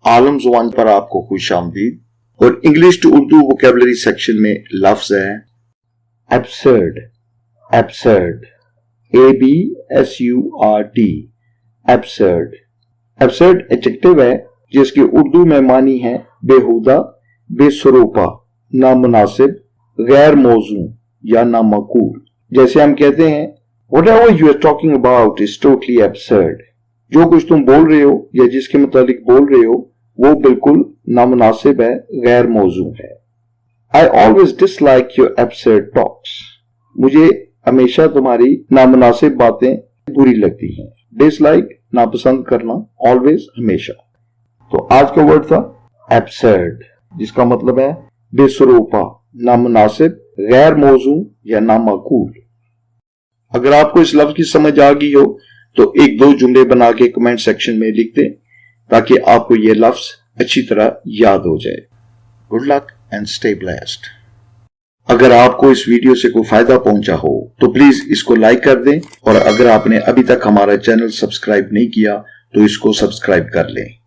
आलम ज़ुबान पर आपको खुशामदीद। और English to Urdu vocabulary section में लफ्ज है absurd, absurd, ABSURD, absurd. Absurd adjective है जिसकी उर्दू में मानी है बेहुदा, बेसरोपा, नामुनासिब, गैर मौजू या नामकूल। जैसे हम कहते हैं whatever you are talking about is totally absurd। जो कुछ तुम बोल रहे हो या जिसके मुतालिक बोल रहे हो वो बिल्कुल नामुनासिब है, गैर मौजू है। I always dislike your absurd talks। मुझे हमेशा तुम्हारी नामुनासिब बातें बुरी लगती हैं। डिसलाइक नापसंद करना, ऑलवेज हमेशा। तो आज का वर्ड था एब्सर्ड, जिसका मतलब है बेसरोपा, नामुनासिब, गैर मौजू या नामाकूल। अगर आपको इस लफ्ज की समझ आ गई हो तो एक दो जुमले बना के कमेंट सेक्शन में लिख दें ताकि आपको यह लफ्ज अच्छी तरह याद हो जाए। Good luck and stay blessed. अगर आपको इस वीडियो से कोई फायदा पहुंचा हो तो प्लीज इसको लाइक कर दें और अगर आपने अभी तक हमारा चैनल सब्सक्राइब नहीं किया तो इसको सब्सक्राइब कर लें।